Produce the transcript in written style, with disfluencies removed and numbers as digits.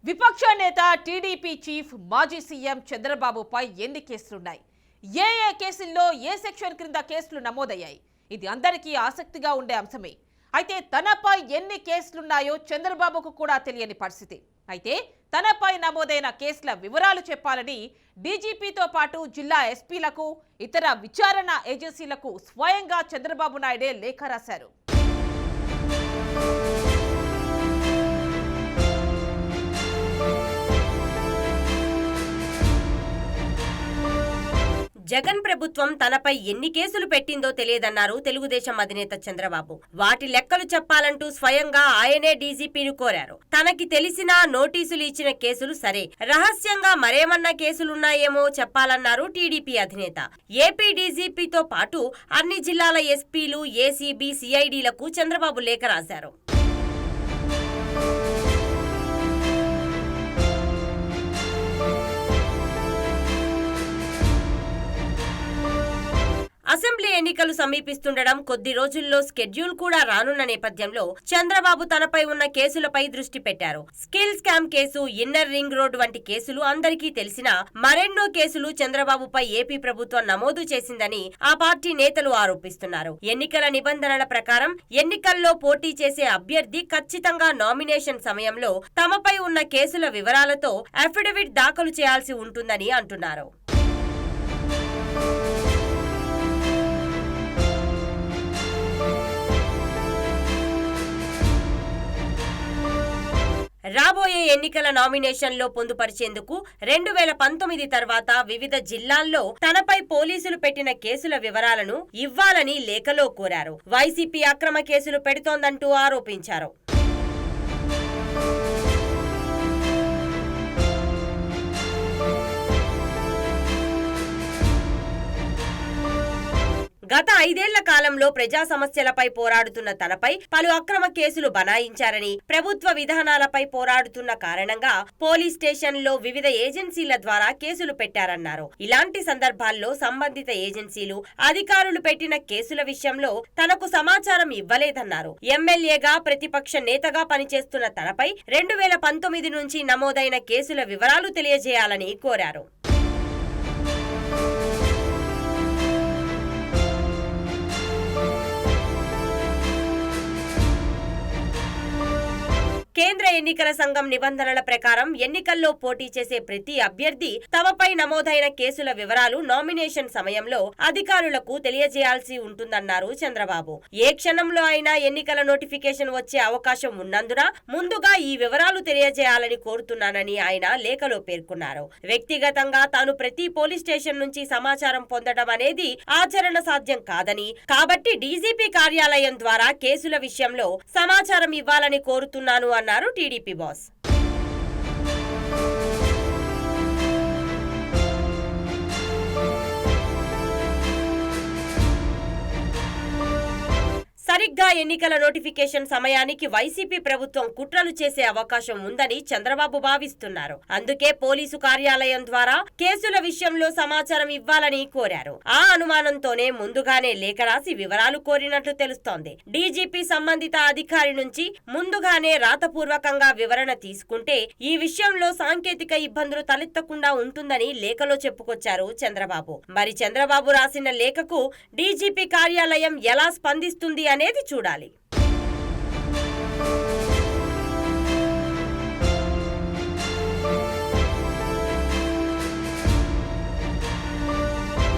విపక్ష నేత TDP chief మాజీ సీఎం చంద్రబాబుపై ఎన్ని కేసులున్నాయి? ఏ కేసుల్లో ఏ సెక్షన్ క్రింద కేసులు నమోదయ్యాయి? ఇది అందరికీ ఆసక్తిగా ఉండే అంశమే. అయితే తనపై ఎన్ని కేసులున్నాయో చంద్రబాబుకు కూడా తెలియని పరిస్థితి. అయితే తనపై నమోదైన కేసుల వివరాలు చెప్పాలని డీజీపీతో పాటు జిల్లా ఎస్పీలకు, ఇతర విచారణ ఏజెన్సీలకు స్వయంగా చంద్రబాబు నాయుడే లేఖ రాశారు. జగన్ ప్రభుత్వం తనపై ఎన్ని కేసులు పెట్టిందో తెలియదన్నారు తెలుగుదేశం అధినేత చంద్రబాబు. వాటి లెక్కలు చెప్పాలంటూ స్వయంగా ఆయనే డీజీపీని కోరారు. తనకి తెలిసిన నోటీసులు ఇచ్చిన కేసులు సరే, రహస్యంగా మరేమన్నా కేసులున్నాయేమో చెప్పాలన్నారు టీడీపీ అధినేత. ఏపీ డీజీపీతో పాటు అన్ని జిల్లాల ఎస్పీలు, ఏసీబీ, సిఐడీలకు చంద్రబాబు లేఖ రాశారు. అసెంబ్లీ ఎన్నికలు సమీపిస్తుండడం, కొద్ది రోజుల్లో స్కెడ్యూల్ కూడా రానున్న నేపథ్యంలో చంద్రబాబు తనపై ఉన్న కేసులపై దృష్టి పెట్టారు. Skill scam case, inner ring road వంటి కేసులు అందరికీ తెలిసినా మరెన్నో కేసులు చంద్రబాబుపై ఏపీ ప్రభుత్వం నమోదు చేసిందని ఆ పార్టీ నేతలు ఆరోపిస్తున్నారు. ఎన్నికల నిబంధనల ప్రకారం ఎన్నికల్లో పోటీ చేసే అభ్యర్థి ఖచ్చితంగా నామినేషన్ సమయంలో తమపై ఉన్న కేసుల వివరాలతో అఫిడవిట్ దాఖలు చేయాల్సి ఉంటుందని అంటున్నారు. రాబోయే ఎన్నికల నామినేషన్లో పొందుపరిచేందుకు 2019 తర్వాత వివిధ జిల్లాల్లో తనపై పోలీసులు పెట్టిన కేసుల వివరాలను ఇవ్వాలని లేఖలో కోరారు. వైసీపీ అక్రమ కేసులు పెడుతోందంటూ ఆరోపించారు. గత 5 ఏళ్ల కాలంలో ప్రజా సమస్యలపై పోరాడుతున్న తనపై పలు అక్రమ కేసులు బనాయించారని, ప్రభుత్వ విధానాలపై పోరాడుతున్న కారణంగా పోలీస్ స్టేషన్లో వివిధ ఏజెన్సీల ద్వారా కేసులు పెట్టారన్నారు. ఇలాంటి సందర్భాల్లో సంబంధిత ఏజెన్సీలు, అధికారులు పెట్టిన కేసుల విషయంలో తనకు సమాచారం ఇవ్వలేదన్నారు. ఎమ్మెల్యేగా, ప్రతిపక్ష నేతగా పనిచేస్తున్న తనపై 2019 నుంచి నమోదైన కేసుల వివరాలు తెలియజేయాలని కోరారు. కేంద్ర ఎన్నికల సంఘం నిబంధనల ప్రకారం ఎన్నికల్లో పోటీ చేసే ప్రతి అభ్యర్థి తమపై నమోదైన కేసుల వివరాలు నామినేషన్ సమయంలో అధికారులకు తెలియజేయాల్సి ఉంటుందన్నారు చంద్రబాబు. ఏ క్షణంలో అయినా ఎన్నికల నోటిఫికేషన్ వచ్చే అవకాశం ఉన్నందున ముందుగా ఈ వివరాలు తెలియజేయాలని కోరుతున్నానని ఆయన లేఖలో పేర్కొన్నారు. వ్యక్తిగతంగా తాను ప్రతి పోలీస్ స్టేషన్ నుంచి సమాచారం పొందడం అనేది ఆచరణ సాధ్యం కాదని, కాబట్టి డీజీపీ కార్యాలయం ద్వారా కేసుల విషయంలో సమాచారం ఇవ్వాలని కోరుతున్నాను అన్నారు టీడీపీ బాస్. సరిగ్గా ఎన్నికల నోటిఫికేషన్ సమయానికి వైసీపీ ప్రభుత్వం కుట్రలు చేసే అవకాశం ఉందని చంద్రబాబు భావిస్తున్నారు. అందుకే పోలీసు కార్యాలయం ద్వారా కేసుల విషయంలో సమాచారం ఇవ్వాలని కోరారు. ఆ అనుమానంతోనే ముందుగానే లేఖ రాసి వివరాలు కోరినట్లు తెలుస్తోంది. డీజీపీ సంబంధిత అధికారి నుంచి ముందుగానే రాతపూర్వకంగా వివరణ తీసుకుంటే ఈ విషయంలో సాంకేతిక ఇబ్బందులు తలెత్తకుండా ఉంటుందని లేఖలో చెప్పుకొచ్చారు చంద్రబాబు. మరి చంద్రబాబు రాసిన లేఖకు డీజీపీ కార్యాలయం ఎలా స్పందిస్తుంది అనేది చూడాలి.